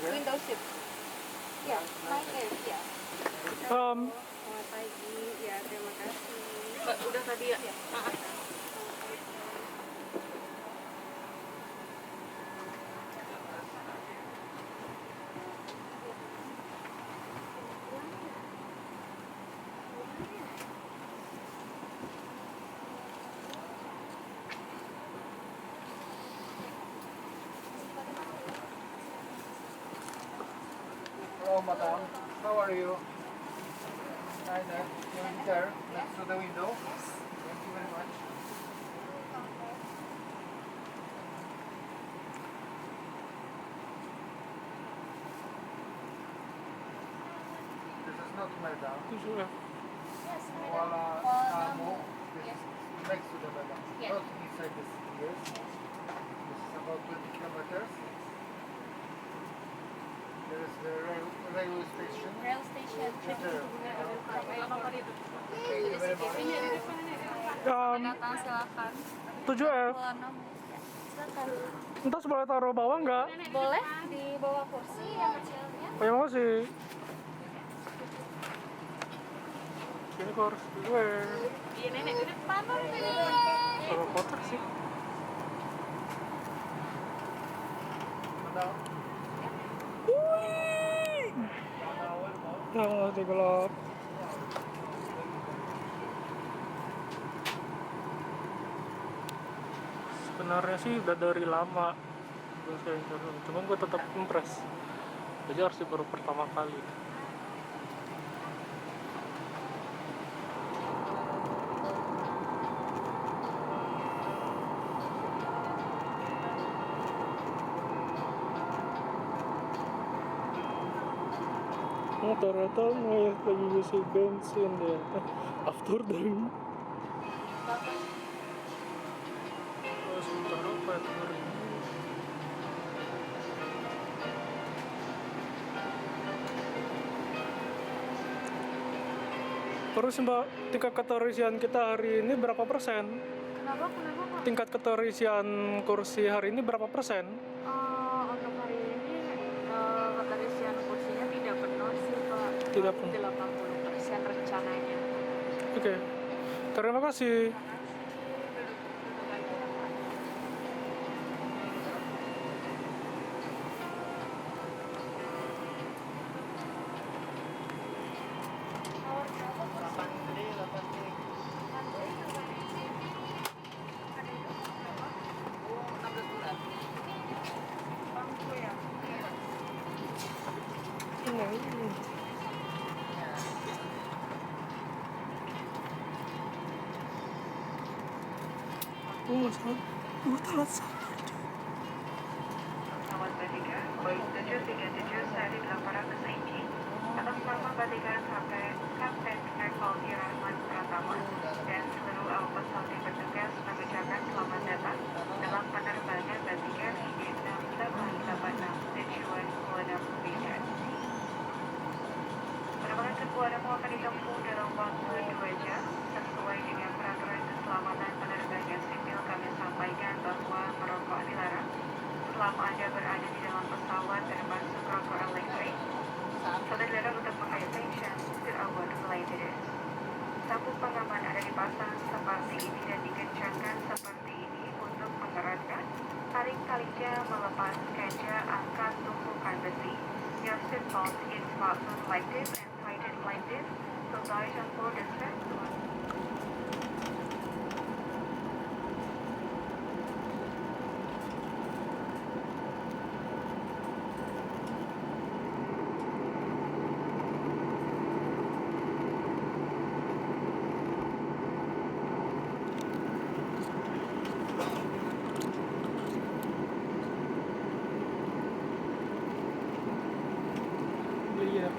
Window seat. Ya, naik ya. Selamat pagi, ya terima kasih. Udah tadi ya? Hello, madam. How are you? Hi there. You're there, next to the window. Thank you very much. This is not madam. Yes, Kuala Namu. This Yes. is next to the madam. Yes. Not inside the city. Yes. This is about 20 kilometers. There is the railway station. Rail station. Right there. Thank you very much. Datang silakan. 7F. Kuala Namu. Silakan. Entah boleh taruh bawah nggak? Boleh di bawah kursi yang kecilnya. Terima kasih. Ini kursi gue. Iya nenek di depan. Kalau kotak sih. Madam. Nah, gelap. Sebenarnya sih udah dari lama gue kayak gitu. Cuman gue tetap impress. Jadi harus baru pertama kali. Oh, ternyata lagi ngisi bensin deh. After dari sebentar apa ya, kemarin. Terus mbak, tingkat keterisian kita hari ini berapa persen? Kenapa Kak? Tingkat keterisian kursi hari ini berapa persen? Untuk hari ini keterisian kursinya tidak penuh sih Pak. Tidak penuh. 80% rencananya. Oke, terima kasih. Telat salah. Pesawat Batika, Boeing 737 seri 800 inci, atas nama Batika Kapten Eko Irahman Pratama dan seluruh awak pesawat yang bertugas mengucapkan selamat datang dalam penerbangan Batika VJ6786 tujuan Kuala Namu Medan. Penerbangan ke Kuala Namu akan ditempuh dalam waktu 2 jam sesuai dengan peraturan keselamatan penerbangan sipil. Kami sampaikan bahwa merokok dilarang selama Anda berada di dalam pesawat termasuk rokok elektrik. Saudara dilarang untuk pay attention to avoid related. Sabuk pengaman ada dipasang seperti ini dan dikencangkan seperti ini untuk mengeratkan. Kali-kalinya melepas kaca angkat tumpukan besi. Your seatbelt is fastened like this and tightened like this, so those on board the strap. Iya.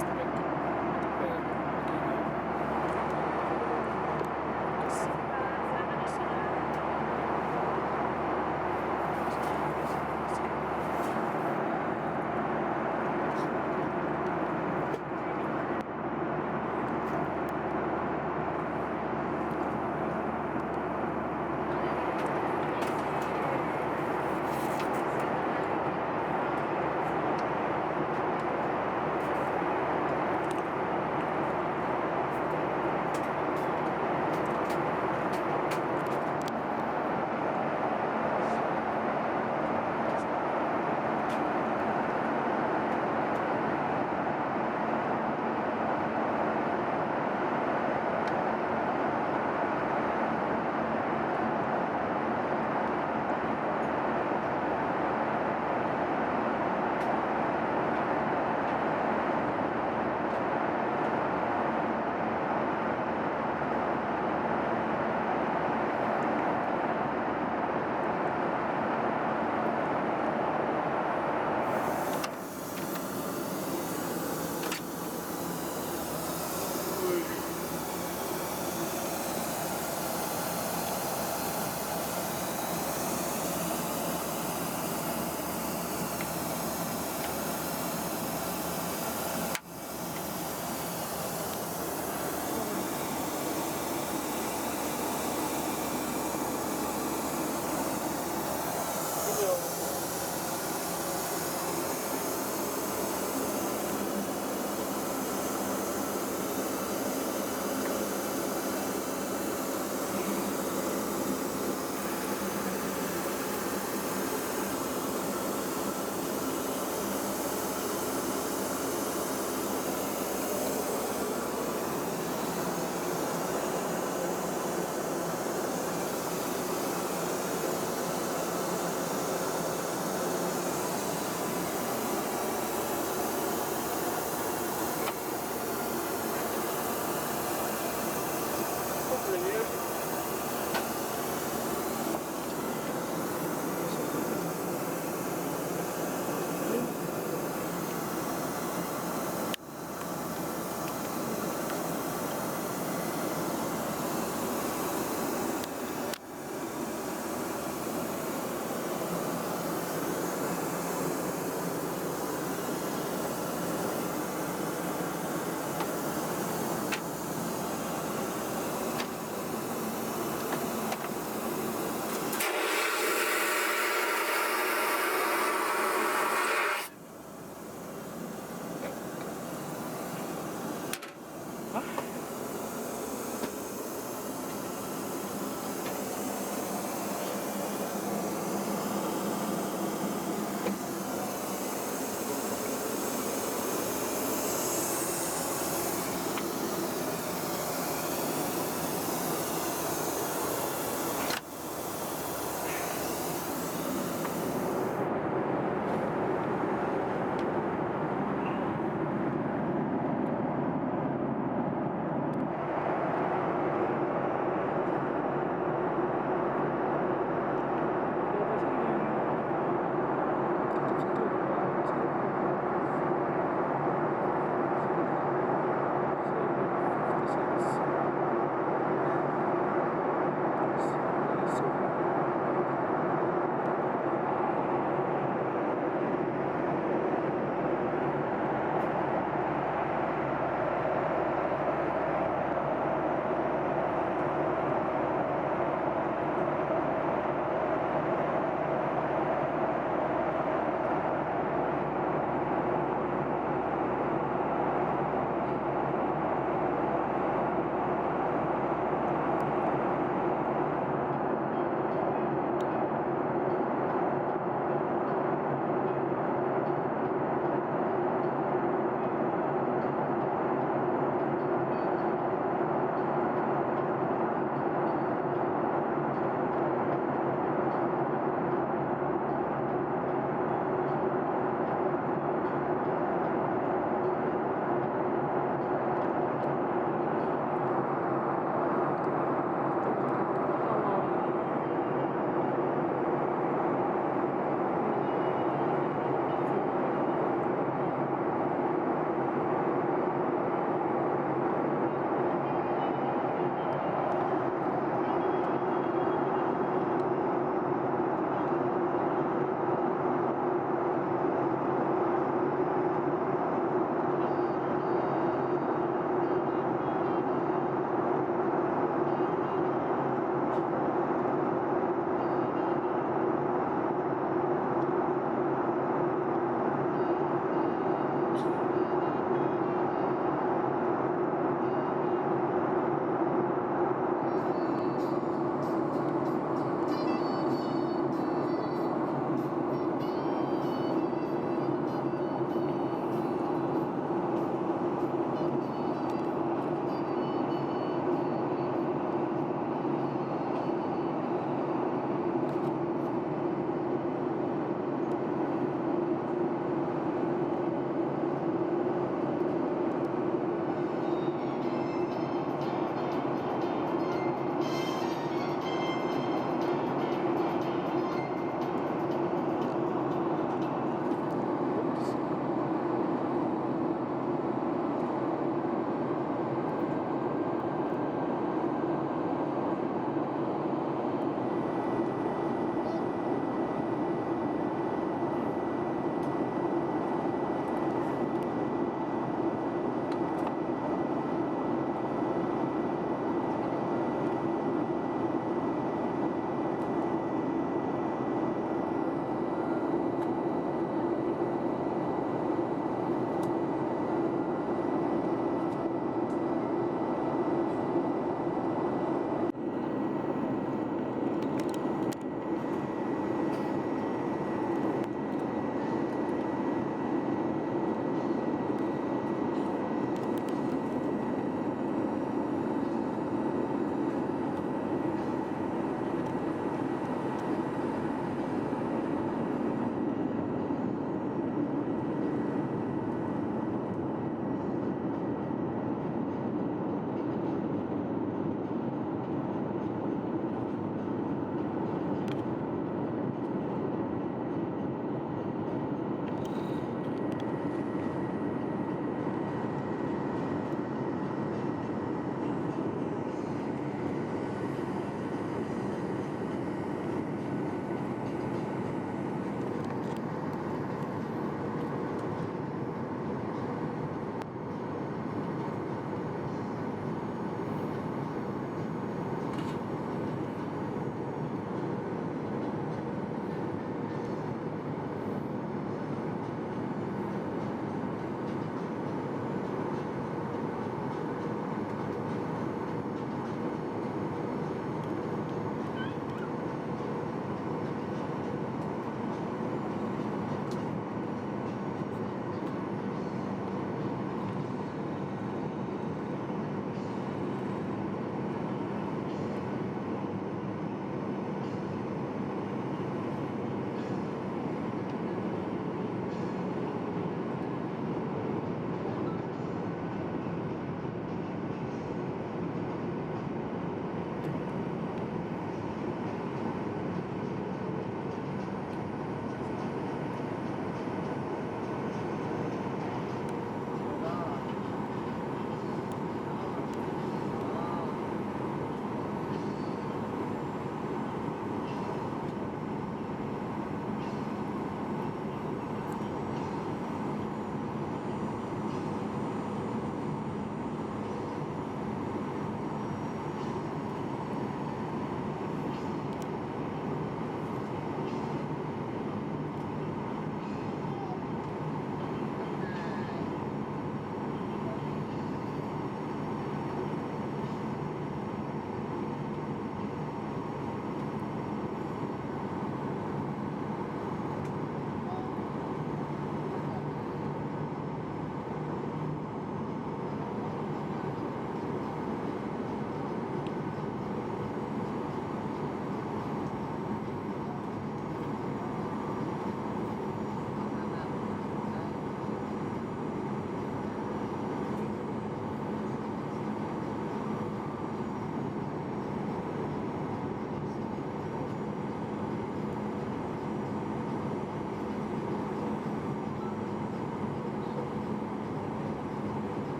listrik sampai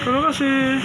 Terima kasih.